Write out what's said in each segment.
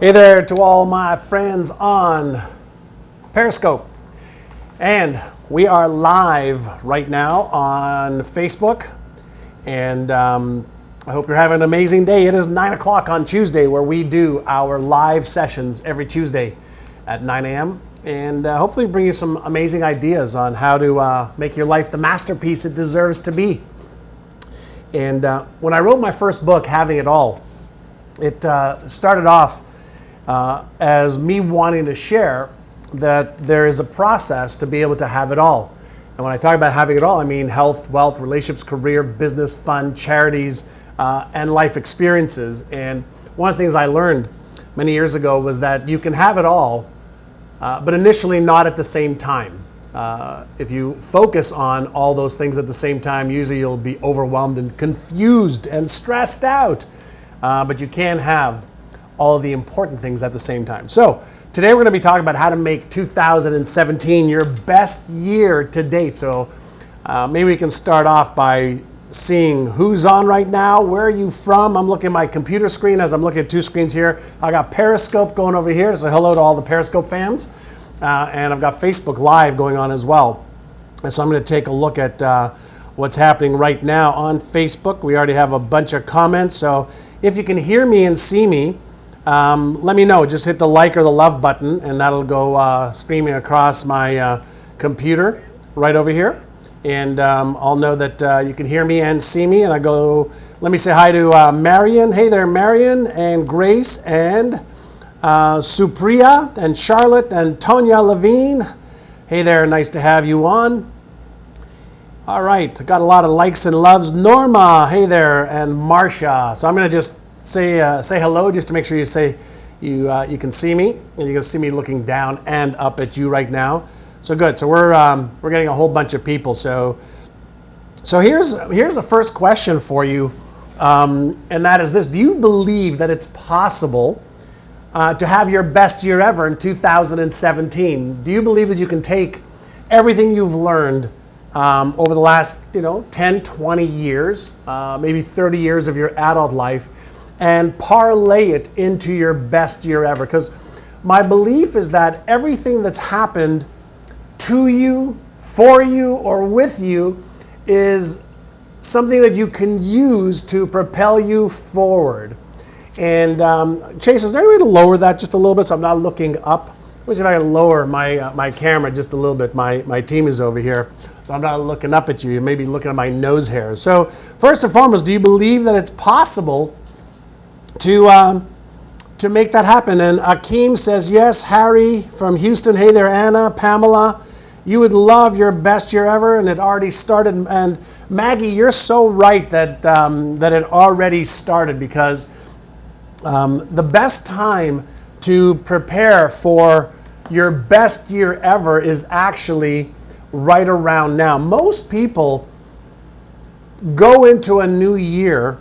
Hey there to all my friends on Periscope. And we are live right now on Facebook. And I hope you're having an amazing day. It is 9 o'clock on Tuesday where we do our live sessions every Tuesday at 9 a.m. And hopefully bring you some amazing ideas on how to make your life the masterpiece it deserves to be. And when I wrote my first book, Having It All, it started off as me wanting to share that there is a process to be able to have it all. And when I talk about having it all, I mean health, wealth, relationships, career, business, fun, charities, and life experiences. And one of the things I learned many years ago was that you can have it all, but initially not at the same time. If you focus on all those things at the same time, usually you'll be overwhelmed and confused and stressed out. But you can have all of the important things at the same time. So today we're going to be talking about how to make 2017 your best year to date. So maybe we can start off by seeing who's on right now. Where are you from? I'm looking at my computer screen as I'm looking at two screens here. I got Periscope going over here. So hello to all the Periscope fans. And I've got Facebook Live going on as well. And so I'm going to take a look at what's happening right now on Facebook. We already have a bunch of comments. So if you can hear me and see me, let me know. Just hit the like or the love button, and that'll go streaming across my computer right over here. And I'll know that you can hear me and see me. And I go, let me say hi to Marion. Hey there, Marion, and Grace, and Supriya, and Charlotte, and Tonya Levine. Hey there, nice to have you on. All right, got a lot of likes and loves. Norma, hey there, and Marcia. So I'm going to just say hello, just to make sure you say you can see me, and you can see me looking down and up at you right now. So good. So we're getting a whole bunch of people. So here's the first question for you, and that is this: do you believe that it's possible to have your best year ever in 2017? Do you believe that you can take everything you've learned over the last 10, 20 years, maybe 30 years of your adult life, and parlay it into your best year ever? Because my belief is that everything that's happened to you, for you, or with you is something that you can use to propel you forward. And Chase, is there any way to lower that just a little bit so I'm not looking up? Let me see if I can lower my camera just a little bit. My team is over here, so I'm not looking up at you. You may be looking at my nose hairs. So first and foremost, do you believe that it's possible to make that happen? And Akeem says yes. Harry from Houston, hey there, Anna, Pamela, you would love your best year ever, and it already started. And Maggie, you're so right that that it already started, because the best time to prepare for your best year ever is actually right around now. Most people go into a new year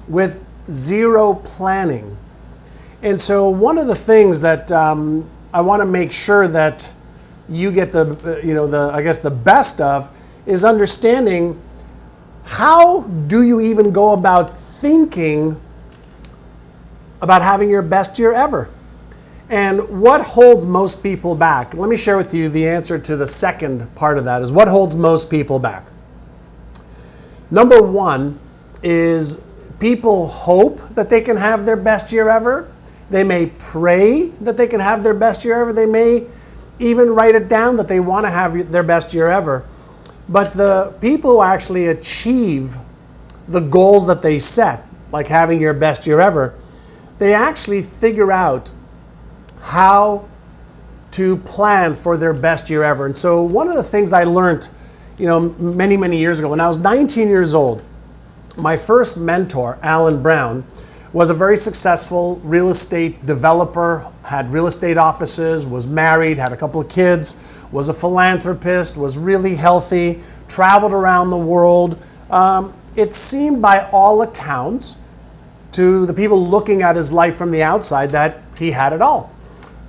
with zero planning. And so one of the things that I want to make sure that you get the best of is understanding, how do you even go about thinking about having your best year ever? And what holds most people back? Let me share with you the answer to the second part of that, is what holds most people back. Number one is people hope that they can have their best year ever. They may pray that they can have their best year ever. They may even write it down that they want to have their best year ever. But the people who actually achieve the goals that they set, like having your best year ever, they actually figure out how to plan for their best year ever. And so one of the things I learned, many, many years ago, when I was 19 years old, my first mentor, Alan Brown, was a very successful real estate developer, had real estate offices, was married, had a couple of kids, was a philanthropist, was really healthy, traveled around the world. It seemed by all accounts to the people looking at his life from the outside that he had it all.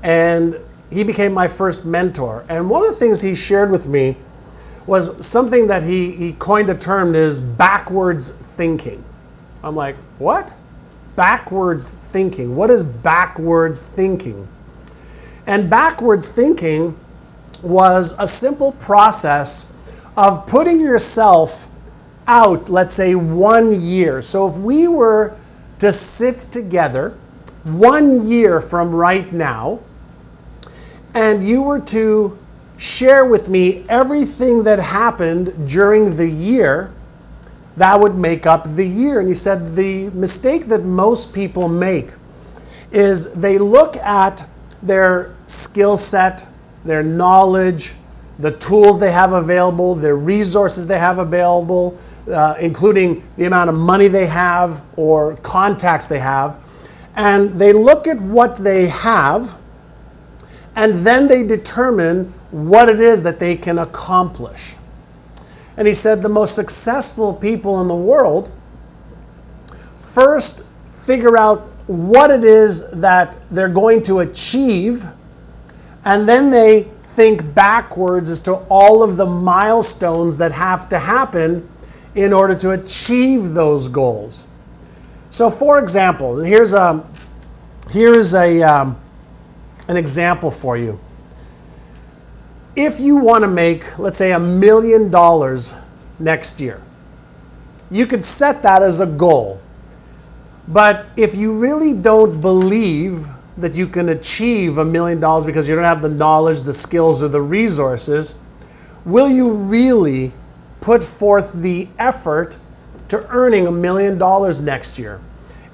And he became my first mentor. And one of the things he shared with me was something that he coined the term is backwards thinking. I'm like, what? backwards thinking. What is backwards thinking? And backwards thinking was a simple process of putting yourself out, let's say 1 year. So if we were to sit together 1 year from right now, and you were to share with me everything that happened during the year, that would make up the year. And you said the mistake that most people make is they look at their skill set, their knowledge, the tools they have available, their resources they have available, including the amount of money they have or contacts they have, and they look at what they have, and then they determine what it is that they can accomplish. And he said the most successful people in the world first figure out what it is that they're going to achieve, and then they think backwards as to all of the milestones that have to happen in order to achieve those goals. So for example, here's an example for you. If you want to make, let's say, $1 million next year, you could set that as a goal. But if you really don't believe that you can achieve $1 million because you don't have the knowledge, the skills, or the resources, will you really put forth the effort to earning $1 million next year?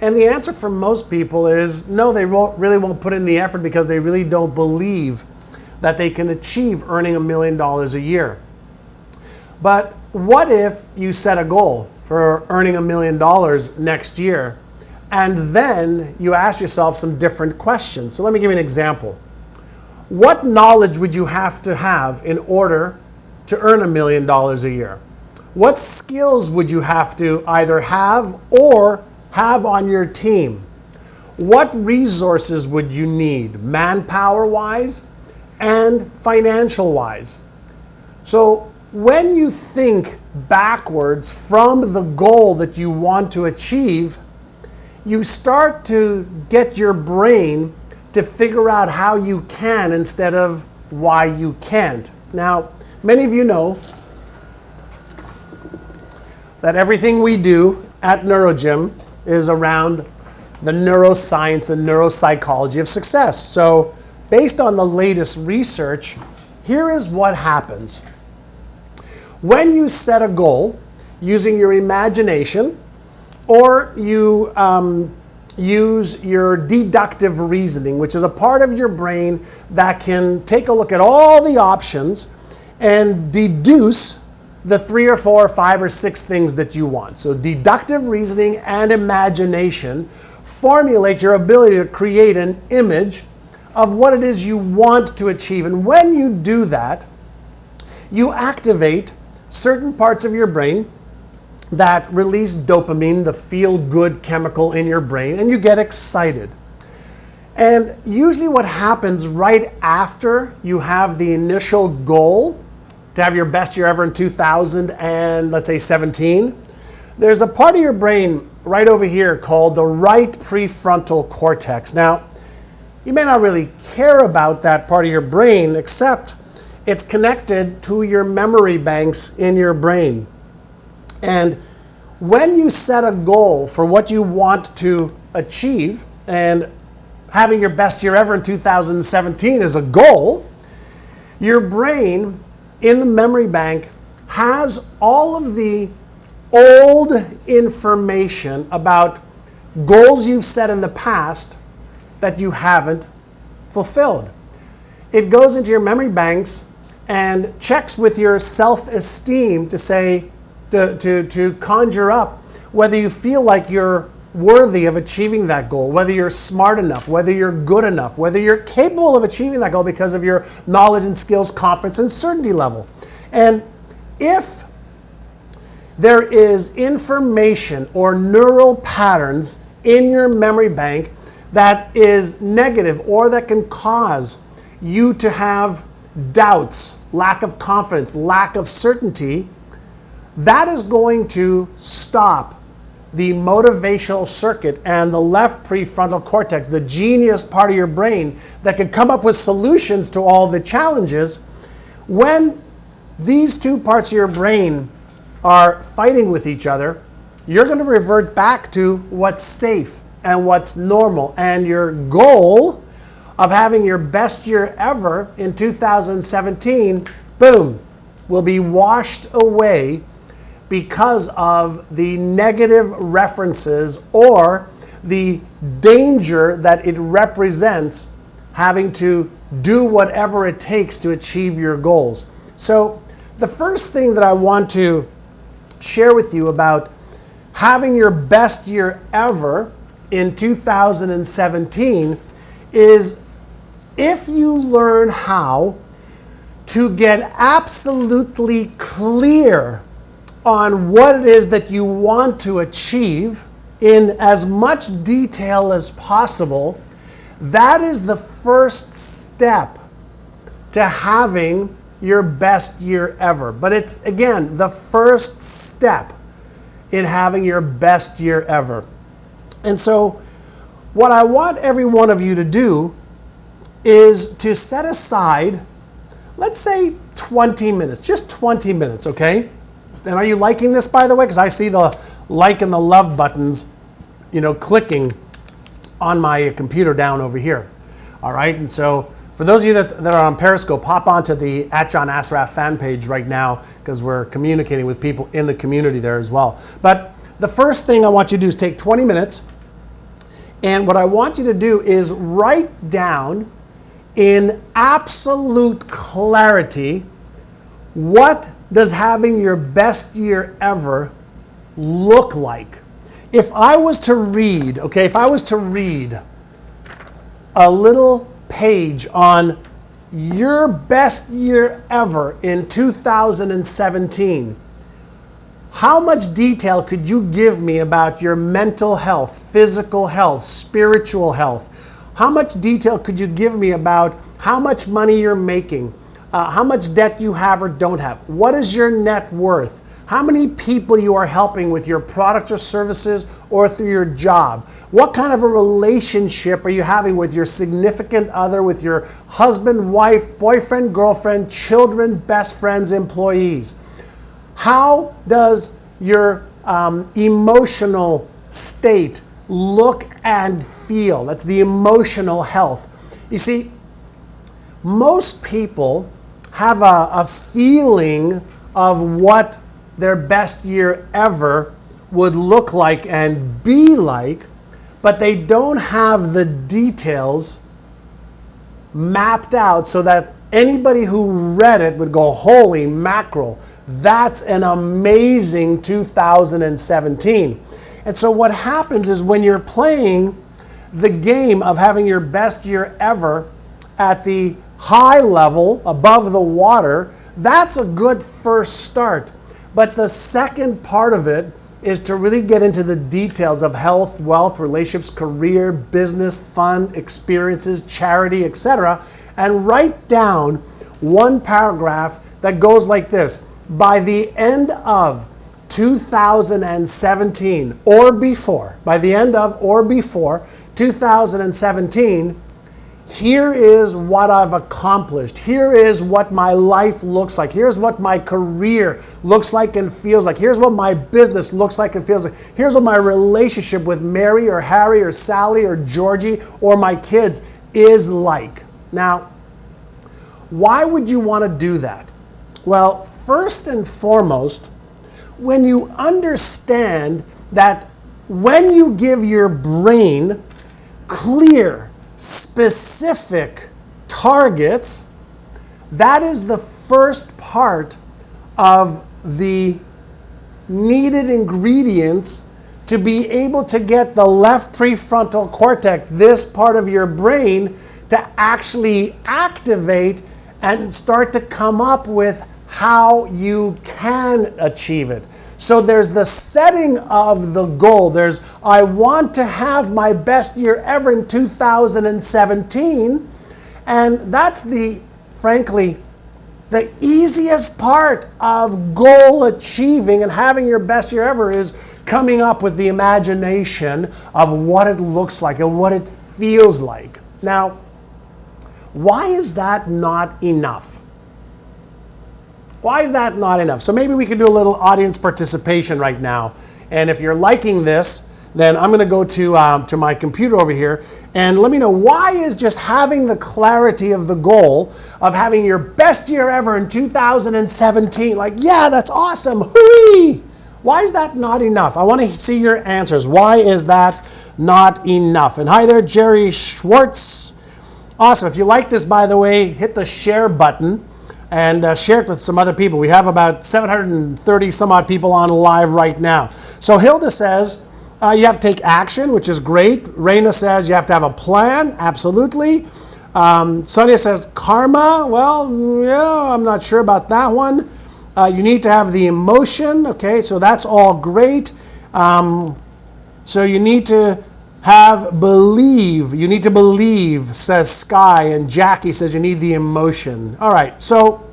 And the answer for most people is no, they really won't put in the effort because they really don't believe that they can achieve earning $1 million a year. But what if you set a goal for earning $1 million next year, and then you ask yourself some different questions? So let me give you an example. What knowledge would you have to have in order to earn $1 million a year? What skills would you have to either have or have on your team? What resources would you need, manpower-wise and financial-wise? So when you think backwards from the goal that you want to achieve, you start to get your brain to figure out how you can instead of why you can't. Now, many of you know that everything we do at NeuroGym is around the neuroscience and neuropsychology of success. So based on the latest research, here is what happens. When you set a goal using your imagination, or you use your deductive reasoning, which is a part of your brain that can take a look at all the options and deduce the 3 or 4 or 5 or 6 things that you want. So deductive reasoning and imagination formulate your ability to create an image of what it is you want to achieve. And when you do that, you activate certain parts of your brain that release dopamine, the feel-good chemical in your brain, and you get excited. And usually what happens right after you have the initial goal to have your best year ever in 2017, there's a part of your brain right over here called the right prefrontal cortex. Now, you may not really care about that part of your brain, except it's connected to your memory banks in your brain. And when you set a goal for what you want to achieve, and having your best year ever in 2017 is a goal, your brain in the memory bank has all of the old information about goals you've set in the past that you haven't fulfilled. It goes into your memory banks and checks with your self-esteem to say, to conjure up whether you feel like you're worthy of achieving that goal, whether you're smart enough, whether you're good enough, whether you're capable of achieving that goal because of your knowledge and skills, confidence, and certainty level. And if there is information or neural patterns in your memory bank that is negative or that can cause you to have doubts, lack of confidence, lack of certainty, that is going to stop the motivational circuit and the left prefrontal cortex, the genius part of your brain that can come up with solutions to all the challenges, when these two parts of your brain are fighting with each other, you're going to revert back to what's safe and what's normal. And your goal of having your best year ever in 2017, boom, will be washed away because of the negative references or the danger that it represents having to do whatever it takes to achieve your goals. So the first thing that I want to share with you about having your best year ever in 2017 is if you learn how to get absolutely clear on what it is that you want to achieve in as much detail as possible, that is the first step to having your best year ever. But it's, again, the first step in having your best year ever. And so what I want every one of you to do is to set aside, let's say 20 minutes, just 20 minutes, okay? And are you liking this, by the way? Because I see the like and the love buttons, clicking on my computer down over here. All right, and so for those of you that are on Periscope, hop onto the @JohnAssaraf fan page right now because we're communicating with people in the community there as well. But the first thing I want you to do is take 20 minutes, and what I want you to do is write down in absolute clarity, what does having your best year ever look like? If I was to read a little page on your best year ever in 2017, how much detail could you give me about your mental health, physical health, spiritual health? How much detail could you give me about how much money you're making, how much debt you have or don't have? What is your net worth? How many people you are helping with your products or services or through your job? What kind of a relationship are you having with your significant other, with your husband, wife, boyfriend, girlfriend, children, best friends, employees? How does your emotional state look and feel? That's the emotional health. You see, most people have a feeling of what their best year ever would look like and be like, but they don't have the details mapped out so that anybody who read it would go, holy mackerel, that's an amazing 2017. And so what happens is when you're playing the game of having your best year ever at the high level, above the water, that's a good first start. But the second part of it is to really get into the details of health, wealth, relationships, career, business, fun, experiences, charity, etc., and write down one paragraph that goes like this. By the end of 2017 or before, 2017, here is what I've accomplished. Here is what my life looks like. Here's what my career looks like and feels like. Here's what my business looks like and feels like. Here's what my relationship with Mary or Harry or Sally or Georgie or my kids is like. Now, why would you want to do that? Well, first and foremost, when you understand that when you give your brain clear, specific targets, that is the first part of the needed ingredients to be able to get the left prefrontal cortex, this part of your brain, to actually activate and start to come up with how you can achieve it. So there's the setting of the goal. There's, I want to have my best year ever in 2017. And that's frankly, the easiest part of goal achieving and having your best year ever is coming up with the imagination of what it looks like and what it feels like. Now, why is that not enough? Why is that not enough? So maybe we could do a little audience participation right now. And if you're liking this, then I'm going to go to my computer over here and let me know, why is just having the clarity of the goal of having your best year ever in 2017, like, yeah, that's awesome, hooray! Why is that not enough? I want to see your answers. Why is that not enough? And hi there, Jerry Schwartz. Awesome. If you like this, by the way, hit the share button and share it with some other people. We have about 730 some odd people on live right now. So Hilda says, you have to take action, which is great. Raina says you have to have a plan. Absolutely. Sonia says karma. Well, yeah, I'm not sure about that one. You need to have the emotion. Okay, so that's all great. So you need to believe. You need to believe, says Sky. And Jackie says you need the emotion. All right, so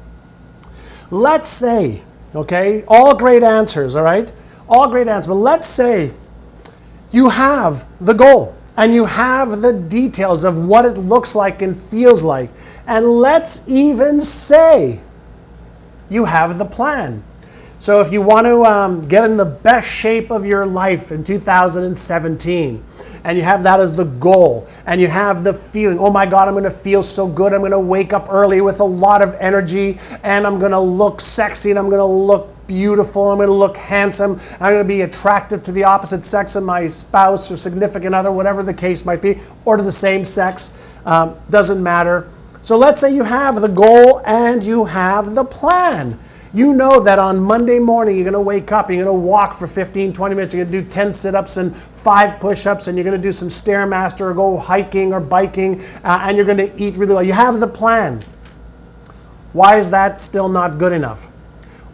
let's say, okay, all great answers, all right? All great answers. But let's say you have the goal and you have the details of what it looks like and feels like. And let's even say you have the plan. So if you want to get in the best shape of your life in 2017, and you have that as the goal, and you have the feeling, oh my God, I'm going to feel so good, I'm going to wake up early with a lot of energy, and I'm going to look sexy, and I'm going to look beautiful, I'm going to look handsome, I'm going to be attractive to the opposite sex of my spouse or significant other, whatever the case might be, or to the same sex, doesn't matter. So let's say you have the goal and you have the plan. You know that on Monday morning, you're going to wake up, you're going to walk for 15, 20 minutes, you're going to do 10 sit-ups and 5 push-ups, and you're going to do some Stairmaster or go hiking or biking, and you're going to eat really well. You have the plan. Why is that still not good enough?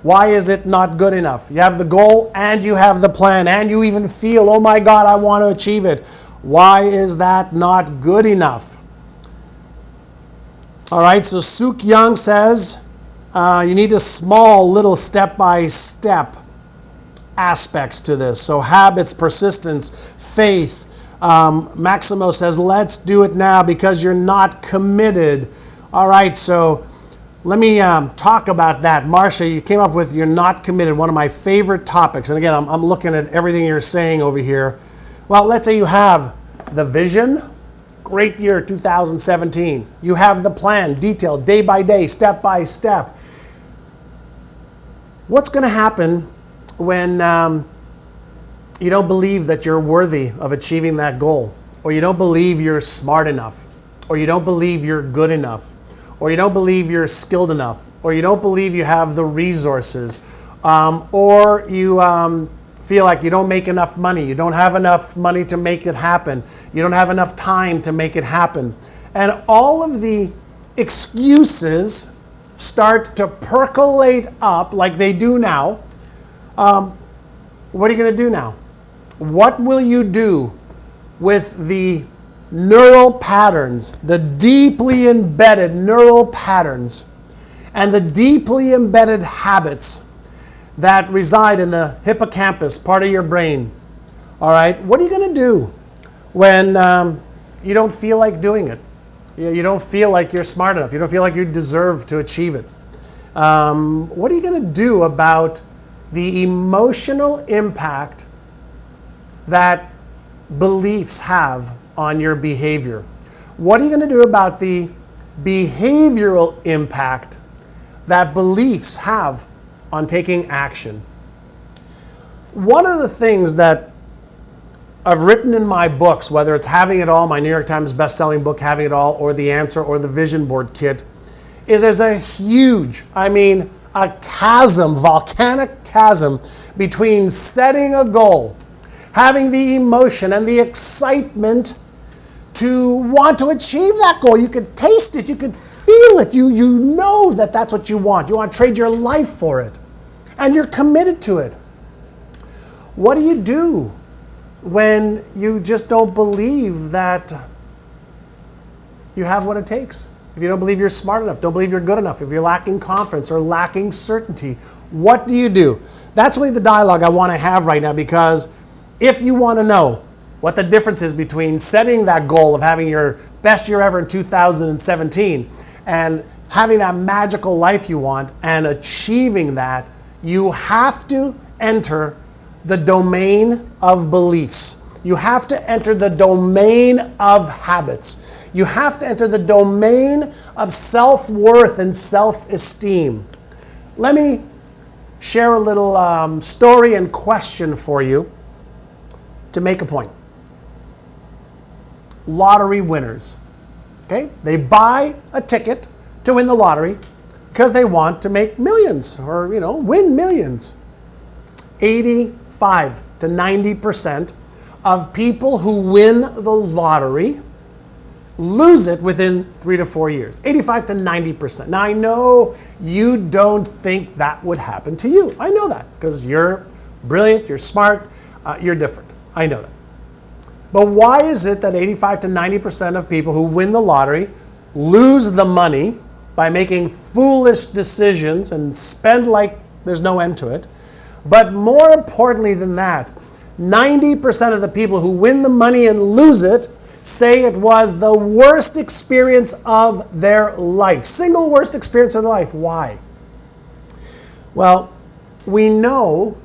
Why is it not good enough? You have the goal and you have the plan, and you even feel, oh my God, I want to achieve it. Why is that not good enough? All right, so Suk Young says, you need a small little step-by-step aspects to this. So habits, persistence, faith. Maximo says, let's do it now because you're not committed. All right, so let me talk about that. Marcia, you came up with you're not committed, one of my favorite topics. And again, I'm looking at everything you're saying over here. Well, let's say you have the vision. Great year, 2017. You have the plan, detailed, day by day, step by step. What's going to happen when you don't believe that you're worthy of achieving that goal, or you don't believe you're smart enough, or you don't believe you're good enough, or you don't believe you're skilled enough, or you don't believe you have the resources, or you feel like you don't make enough money, you don't have enough money to make it happen, you don't have enough time to make it happen. And all of the excuses start to percolate up like they do now. What are you going to do now? What will you do with the neural patterns, the deeply embedded neural patterns, and the deeply embedded habits that reside in the hippocampus, part of your brain? All right, what are you going to do when you don't feel like doing it? You don't feel like you're smart enough. You don't feel like you deserve to achieve it. What are you going to do about the emotional impact that beliefs have on your behavior? What are you going to do about the behavioral impact that beliefs have on taking action? One of the things that I've written in my books, whether it's Having It All, my New York Times bestselling book, Having It All, or The Answer, or the Vision Board Kit, is there's a huge, a chasm, volcanic chasm between setting a goal, having the emotion and the excitement to want to achieve that goal. You could taste it, you could feel it, you know that that's what you want. You want to trade your life for it, and you're committed to it. What do you do when you just don't believe that you have what it takes? if you don't believe you're smart enough, don't believe you're good enough, if you're lacking confidence or lacking certainty, what do? That's really the dialogue I want to have right now, because if you want to know what the difference is between setting that goal of having your best year ever in 2017 and having that magical life you want and achieving that, you have to enter the domain of beliefs. You have to enter the domain of habits. You have to enter the domain of self-worth and self-esteem. Let me share a little story and question for you to make a point. Lottery winners, okay? They buy a ticket to win the lottery because they want to make millions or, win millions. 85 to 90% of people who win the lottery lose it within 3 to 4 years. 85 to 90%. Now, I know you don't think that would happen to you. I know that because you're brilliant, you're smart, you're different. I know that. But why is it that 85 to 90% of people who win the lottery lose the money by making foolish decisions and spend like there's no end to it? But more importantly than that, 90% of the people who win the money and lose it say it was the worst experience of their life. Single worst experience of their life. Why? Well, we know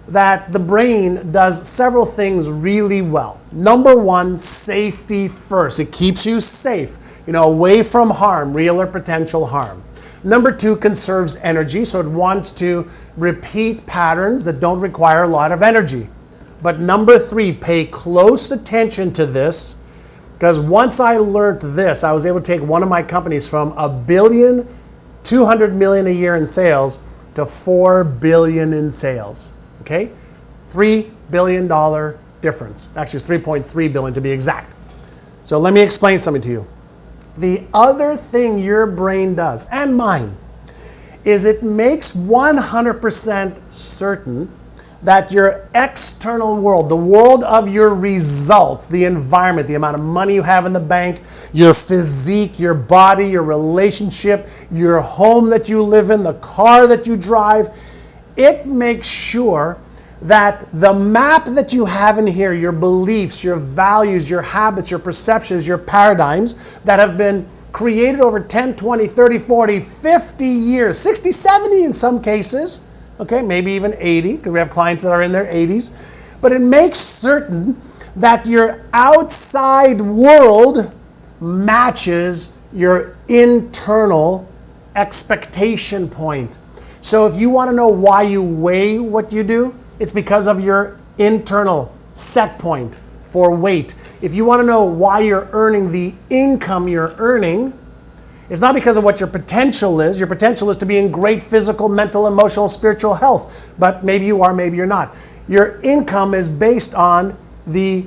that the brain does several things really well. Number one, safety first. It keeps you safe, away from harm, real or potential harm. Number two, conserves energy, so it wants to repeat patterns that don't require a lot of energy. But number three, pay close attention to this, because once I learned this, I was able to take one of my companies from $1 billion, $200 million a year in sales to $4 billion in sales. Okay? $3 billion difference. Actually, it's $3.3 billion to be exact. So let me explain something to you. The other thing your brain does, and mine, is it makes 100% certain that your external world, the world of your results, the environment, the amount of money you have in the bank, your physique, your body, your relationship, your home that you live in, the car that you drive, it makes sure that the map that you have in here, your beliefs, your values, your habits, your perceptions, your paradigms that have been created over 10, 20, 30, 40, 50 years, 60, 70 in some cases, okay, maybe even 80, because we have clients that are in their 80s, but it makes certain that your outside world matches your internal expectation point. So if you want to know why you weigh what you do, it's because of your internal set point for weight. If you want to know why you're earning the income you're earning, it's not because of what your potential is. Your potential is to be in great physical, mental, emotional, spiritual health. But maybe you are, maybe you're not. Your income is based on the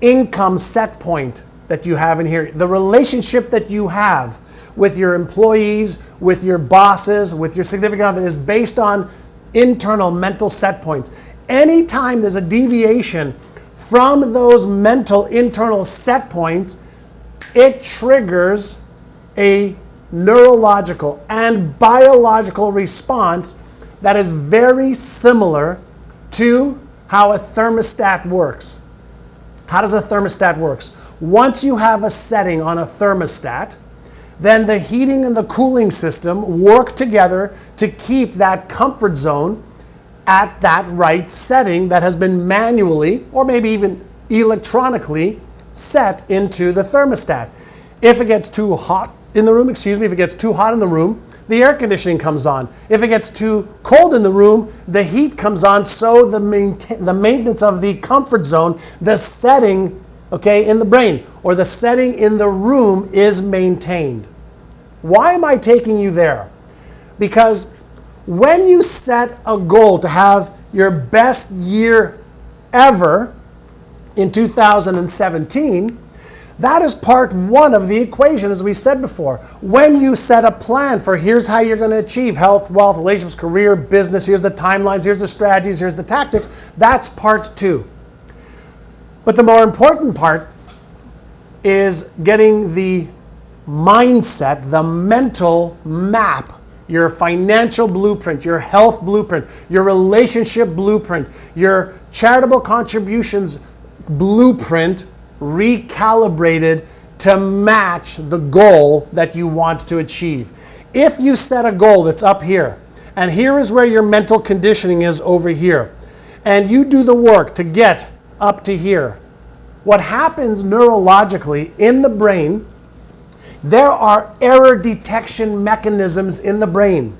income set point that you have in here. The relationship that you have with your employees, with your bosses, with your significant other is based on internal mental set points. Anytime there's a deviation from those mental internal set points, it triggers a neurological and biological response that is very similar to how a thermostat works. How does a thermostat work? Once you have a setting on a thermostat, then the heating and the cooling system work together to keep that comfort zone at that right setting that has been manually or maybe even electronically set into the thermostat. If it gets too hot in the room, if it gets too hot in the room, the air conditioning comes on. If it gets too cold in the room, the heat comes on, so the maintenance of the comfort zone, the setting, in the brain, or the setting in the room is maintained. Why am I taking you there? Because when you set a goal to have your best year ever in 2017, that is part one of the equation, as we said before. When you set a plan for here's how you're going to achieve health, wealth, relationships, career, business, here's the timelines, here's the strategies, here's the tactics, that's part two. But the more important part is getting the mindset, the mental map, your financial blueprint, your health blueprint, your relationship blueprint, your charitable contributions blueprint recalibrated to match the goal that you want to achieve. If you set a goal that's up here, and here is where your mental conditioning is over here, and you do the work to get up to here, what happens neurologically in the brain, there are error detection mechanisms in the brain.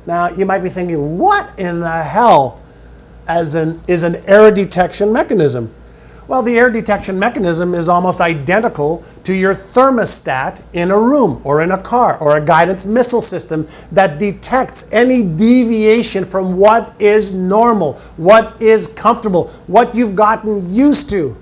Now, you might be thinking, what in the hell is an error detection mechanism? Well, the error detection mechanism is almost identical to your thermostat in a room or in a car or a guidance missile system that detects any deviation from what is normal, what is comfortable, what you've gotten used to.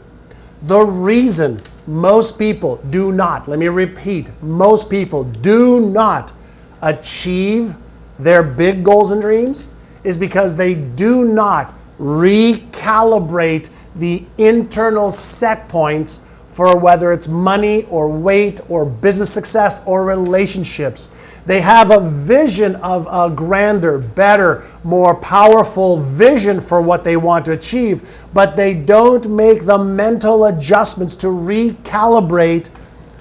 The reason most people do not, let me repeat, most people do not achieve their big goals and dreams is because they do not recalibrate the internal set points for whether it's money or weight or business success or relationships. They have a vision of a grander, better, more powerful vision for what they want to achieve, but they don't make the mental adjustments to recalibrate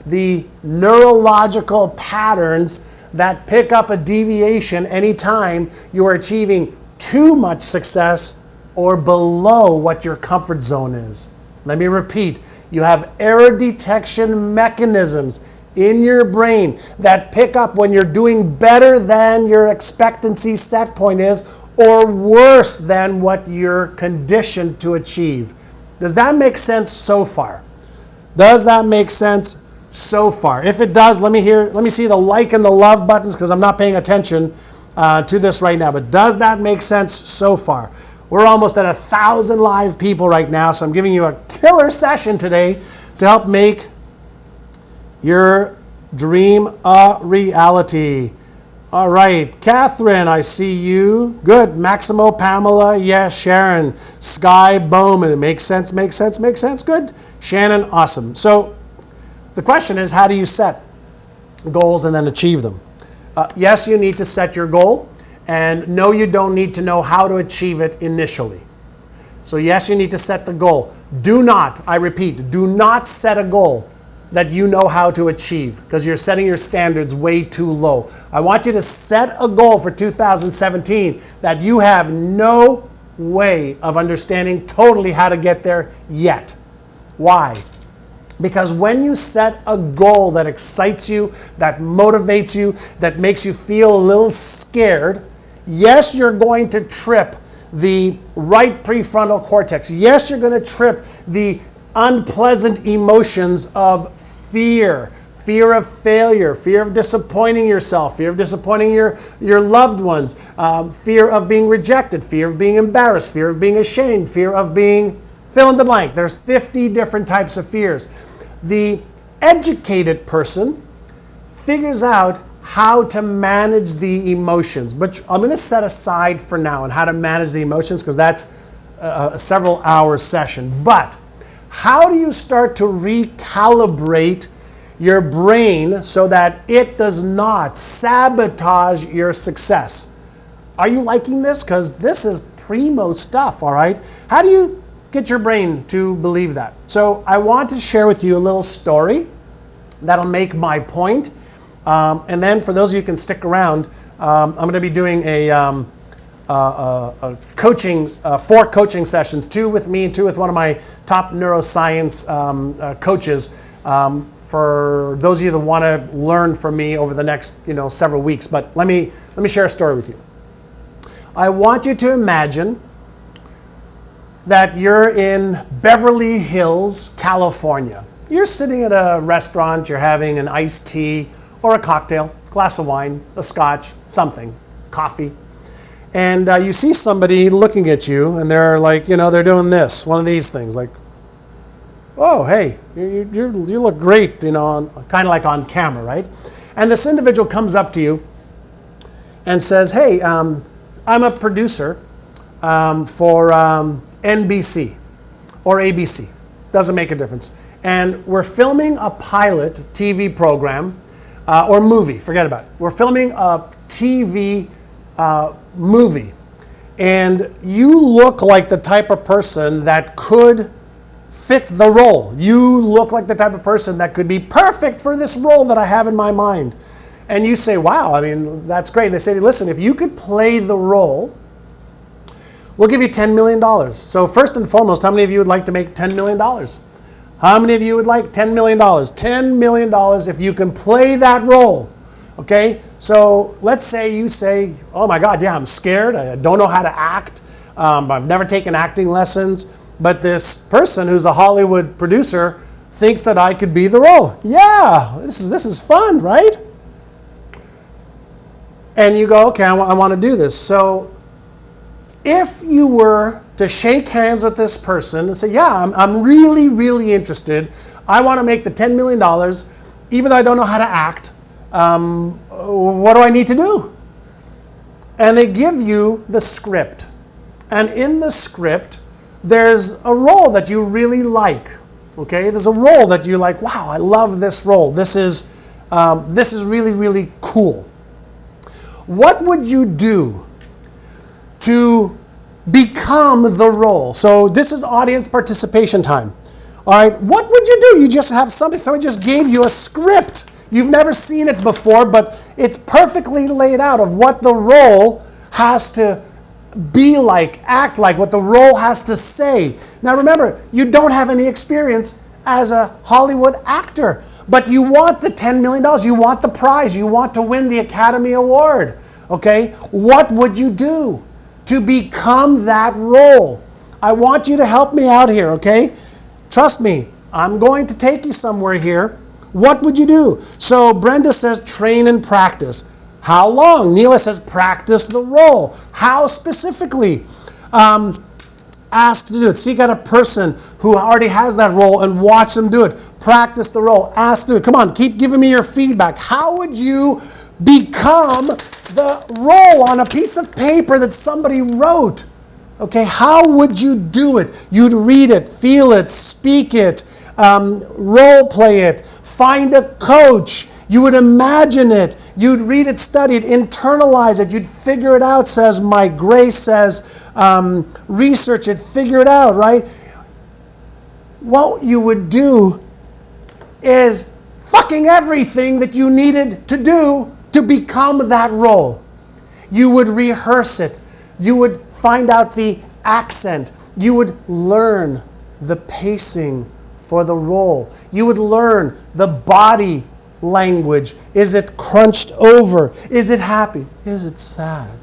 the neurological patterns that pick up a deviation anytime you are achieving too much success or below what your comfort zone is. Let me repeat, you have error detection mechanisms in your brain that pick up when you're doing better than your expectancy set point is or worse than what you're conditioned to achieve. Does that make sense so far? Does that make sense so far? If it does, let me see the like and the love buttons because I'm not paying attention to this right now. But does that make sense so far? We're almost at 1,000 live people right now, so I'm giving you a killer session today to help make your dream a reality. All right, Catherine, I see you. Good. Maximo, Pamela, yes, Sharon, Sky, Bowman. It makes sense, makes sense, makes sense. Good. Shannon, awesome. So the question is, how do you set goals and then achieve them? Yes, you need to set your goal. And no, you don't need to know how to achieve it initially. So yes, you need to set the goal. Do not, I repeat, do not set a goal that you know how to achieve because you're setting your standards way too low. I want you to set a goal for 2017 that you have no way of understanding totally how to get there yet. Why? Because when you set a goal that excites you, that motivates you, that makes you feel a little scared, yes, you're going to trip the right prefrontal cortex. Yes, you're going to trip the unpleasant emotions of fear. Fear of failure, fear of disappointing yourself, fear of disappointing your loved ones, fear of being rejected, fear of being embarrassed, fear of being ashamed, fear of being fill in the blank. There's 50 different types of fears. The educated person figures out how to manage the emotions, but I'm going to set aside for now on how to manage the emotions because that's a several hour session. But how do you start to recalibrate your brain so that it does not sabotage your success? Are you liking this? Because this is primo stuff, all right? How do you get your brain to believe that? So I want to share with you a little story that'll make my point. And then for those of you who can stick around, I'm going to be doing a coaching, 4 coaching sessions, 2 with me and 2 with one of my top neuroscience coaches for those of you that want to learn from me over the next several weeks. But let me share a story with you. I want you to imagine that you're in Beverly Hills, California. You're sitting at a restaurant, you're having an iced tea or a cocktail, glass of wine, a scotch, something, coffee. And you see somebody looking at you and they're like, they're doing this, one of these things like, oh, hey, you look great, kind of like on camera, right? And this individual comes up to you and says, hey, I'm a producer for NBC or ABC, doesn't make a difference. And we're filming a pilot TV program or movie, forget about it. We're filming a TV movie, and you look like the type of person that could fit the role. You look like the type of person that could be perfect for this role that I have in my mind. And you say, wow, I mean, that's great. They say, listen, if you could play the role, we'll give you $10 million. So first and foremost, how many of you would like to make $10 million? How many of you would like $10 million? $10 million if you can play that role. Okay, so let's say you say, oh my God, yeah, I'm scared. I don't know how to act. I've never taken acting lessons. But this person who's a Hollywood producer thinks that I could be the role. Yeah, this is fun, right? And you go, okay, I want to do this. So if you were to shake hands with this person and say, yeah, I'm really, really interested. I want to make the $10 million, even though I don't know how to act. What do I need to do? And they give you the script. And in the script, there's a role that you really like. Okay, there's a role that you're like, wow, I love this role. This is really, really cool. What would you do to become the role? So this is audience participation time. All right, what would you do? You just have somebody just gave you a script. You've never seen it before, but it's perfectly laid out of what the role has to be like, act like, what the role has to say. Now remember, you don't have any experience as a Hollywood actor, but you want the $10 million, you want the prize, you want to win the Academy Award, okay? What would you do to become that role? I want you to help me out here, okay? Trust me, I'm going to take you somewhere here. What would you do? So Brenda says train and practice. How long? Neela says practice the role. How specifically? Ask to do it. Seek out a person who already has that role and watch them do it. Practice the role. Ask to do it. Come on, keep giving me your feedback. How would you become the role on a piece of paper that somebody wrote? Okay, how would you do it? You'd read it, feel it, speak it, role play it, find a coach. You would imagine it. You'd read it, study it, internalize it. You'd figure it out, says Mike. Grace says, research it, figure it out, right? What you would do is fucking everything that you needed to do to become that role. You would rehearse it. You would find out the accent. You would learn the pacing for the role. You would learn the body language. Is it crunched over? Is it happy? Is it sad?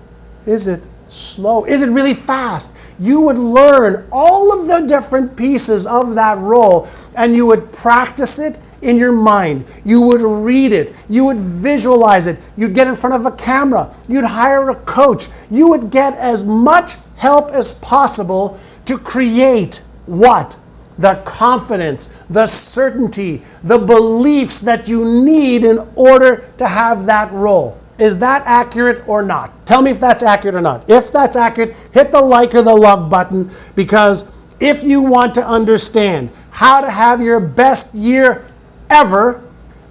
Is it slow? Is it really fast? You would learn all of the different pieces of that role, and you would practice it in your mind. You would read it. You would visualize it. You'd get in front of a camera. You'd hire a coach. You would get as much help as possible to create what? The confidence, the certainty, the beliefs that you need in order to have that role. Is that accurate or not? Tell me if that's accurate or not. If that's accurate, hit the like or the love button, because if you want to understand how to have your best year ever,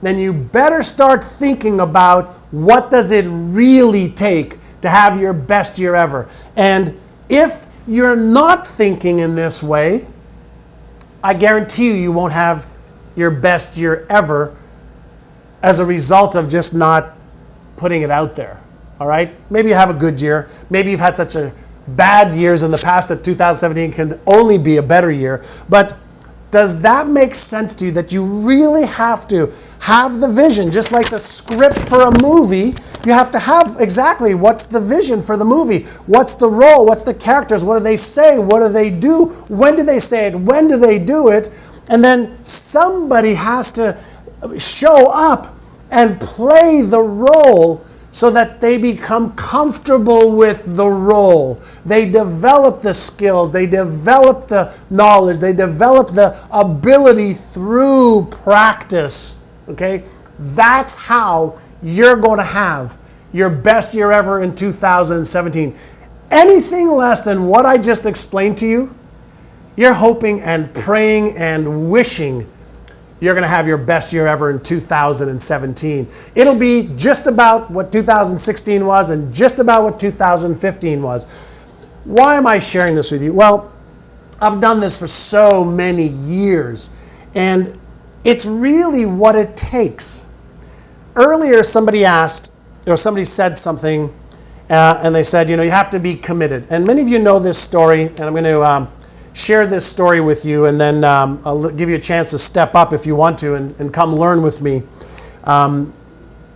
then you better start thinking about what does it really take to have your best year ever. And if you're not thinking in this way, I guarantee you won't have your best year ever as a result of just not putting it out there. All right? Maybe you have a good year. Maybe you've had such a bad years in the past that 2017 can only be a better year. But does that make sense to you that you really have to have the vision? Just like the script for a movie, you have to have exactly what's the vision for the movie. What's the role? What's the characters? What do they say? What do they do? When do they say it? When do they do it? And then somebody has to show up and play the role so that they become comfortable with the role. They develop the skills, they develop the knowledge, they develop the ability through practice. Okay? That's how you're going to have your best year ever in 2017. Anything less than what I just explained to you, you're hoping and praying and wishing you're going to have your best year ever in 2017. It'll be just about what 2016 was and just about what 2015 was. Why am I sharing this with you? Well, I've done this for so many years, and it's really what it takes. Earlier, somebody asked, or somebody said something, and they said, you have to be committed. And many of you know this story, and I'm going to share this story with you, and then I'll give you a chance to step up if you want to and come learn with me.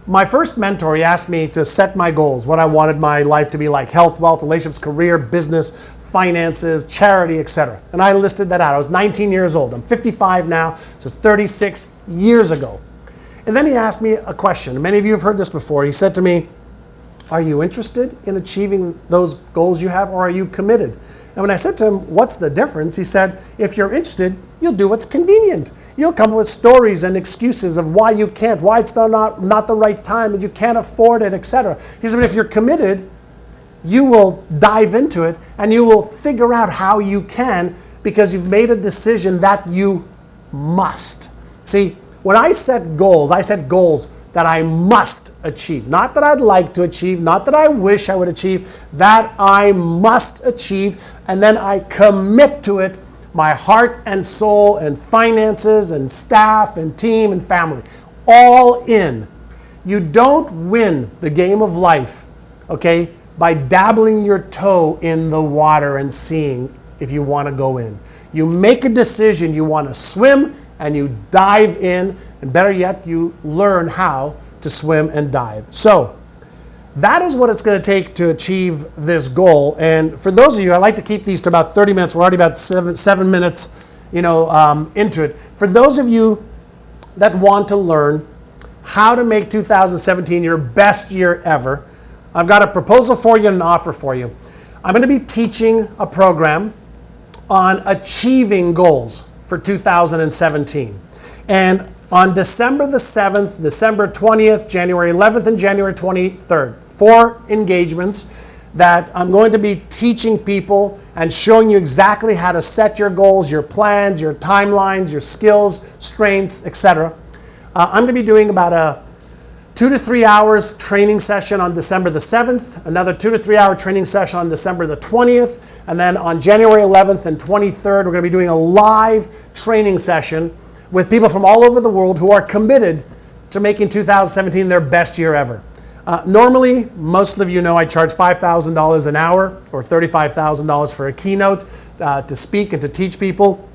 My first mentor, he asked me to set my goals, what I wanted my life to be like: health, wealth, relationships, career, business, finances, charity, etc. And I listed that out. I was 19 years old. I'm 55 now, so 36 years ago. And then he asked me a question. Many of you have heard this before. He said to me, are you interested in achieving those goals you have, or are you committed? And when I said to him, what's the difference? He said, if you're interested, you'll do what's convenient. You'll come up with stories and excuses of why you can't, why it's not the right time, and you can't afford it, etc. He said, but if you're committed, you will dive into it and you will figure out how you can, because you've made a decision that you must. See, when I set goals that I must achieve. Not that I'd like to achieve, not that I wish I would achieve, that I must achieve, and then I commit to it my heart and soul and finances and staff and team and family. All in. You don't win the game of life, okay, by dabbling your toe in the water and seeing if you want to go in. You make a decision, you want to swim, and you dive in, and better yet, you learn how to swim and dive. So that is what it's going to take to achieve this goal. And for those of you, I like to keep these to about 30 minutes. We're already about seven minutes, into it. For those of you that want to learn how to make 2017 your best year ever, I've got a proposal for you and an offer for you. I'm going to be teaching a program on achieving goals for 2017. And on December the 7th, December 20th, January 11th, and January 23rd, 4 engagements that I'm going to be teaching people and showing you exactly how to set your goals, your plans, your timelines, your skills, strengths, etc. I'm going to be doing about a 2 to 3 hours training session on December the 7th, another 2 to 3 hour training session on December the 20th, and then on January 11th and 23rd, we're going to be doing a live training session with people from all over the world who are committed to making 2017 their best year ever. Normally, most of you know I charge $5,000 an hour or $35,000 for a keynote to speak and to teach people.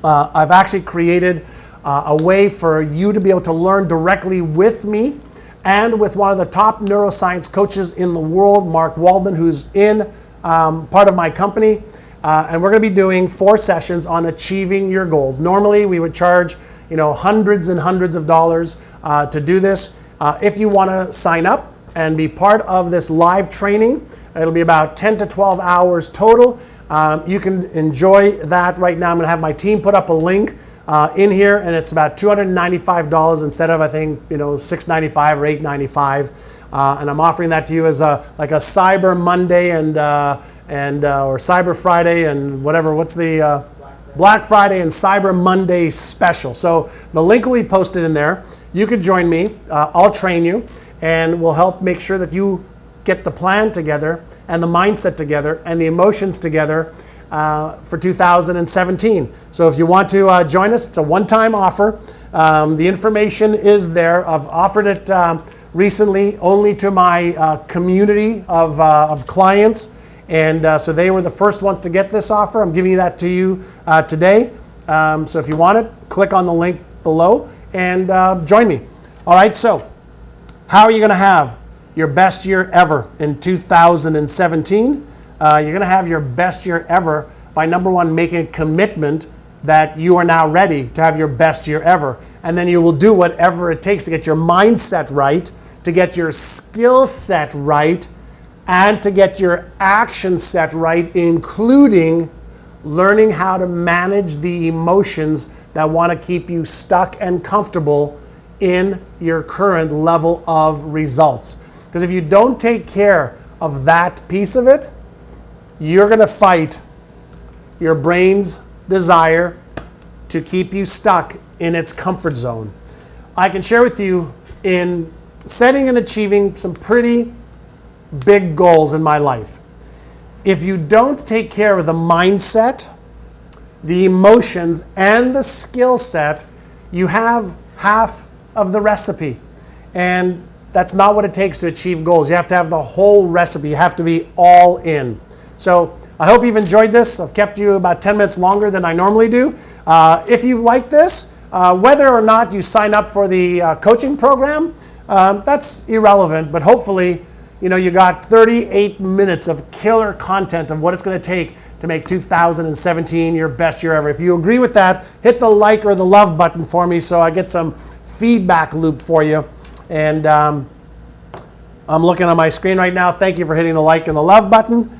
I've actually created a way for you to be able to learn directly with me and with one of the top neuroscience coaches in the world, Mark Waldman, who's in part of my company. And we're going to be doing 4 sessions on achieving your goals. Normally, we would charge hundreds and hundreds of dollars to do this. If you want to sign up and be part of this live training, it'll be about 10 to 12 hours total. You can enjoy that right now. I'm going to have my team put up a link in here, and it's about $295 instead of, I think, $695 or $895. And I'm offering that to you as like a Cyber Monday and or Cyber Friday and whatever. What's the Black Friday and Cyber Monday special? So the link will be posted in there. You could join me. I'll train you, and we'll help make sure that you get the plan together and the mindset together and the emotions together for 2017. So if you want to join us, it's a one-time offer. The information is there. I've offered it recently only to my community of clients. And so they were the first ones to get this offer. I'm giving that to you today. So if you want it, click on the link below and join me. All right, so how are you going to have your best year ever in 2017? You're going to have your best year ever by, number one, making a commitment that you are now ready to have your best year ever. And then you will do whatever it takes to get your mindset right, to get your skill set right, and to get your action set right, including learning how to manage the emotions that want to keep you stuck and comfortable in your current level of results. Because if you don't take care of that piece of it, you're going to fight your brain's desire to keep you stuck in its comfort zone. I can share with you in setting and achieving some pretty big goals in my life. If you don't take care of the mindset, the emotions, and the skill set, you have half of the recipe. And that's not what it takes to achieve goals. You have to have the whole recipe. You have to be all in. So I hope you've enjoyed this. I've kept you about 10 minutes longer than I normally do. If you like this, whether or not you sign up for the coaching program, that's irrelevant, but hopefully, you got 38 minutes of killer content of what it's going to take to make 2017 your best year ever. If you agree with that, hit the like or the love button for me so I get some feedback loop for you. And I'm looking on my screen right now. Thank you for hitting the like and the love button.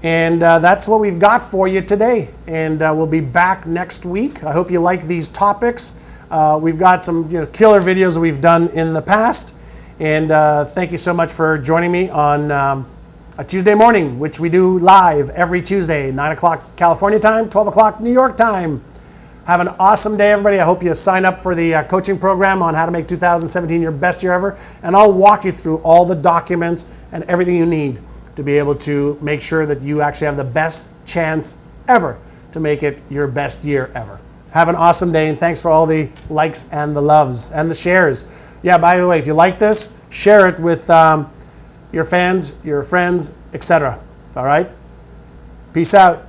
And that's what we've got for you today. And we'll be back next week. I hope you like these topics. We've got some killer videos that we've done in the past. And thank you so much for joining me on a Tuesday morning, which we do live every Tuesday, 9 o'clock California time, 12 o'clock New York time. Have an awesome day, everybody. I hope you sign up for the coaching program on how to make 2017 your best year ever. And I'll walk you through all the documents and everything you need to be able to make sure that you actually have the best chance ever to make it your best year ever. Have an awesome day, and thanks for all the likes and the loves and the shares. Yeah, by the way, if you like this, share it with your fans, your friends, etc. All right? Peace out.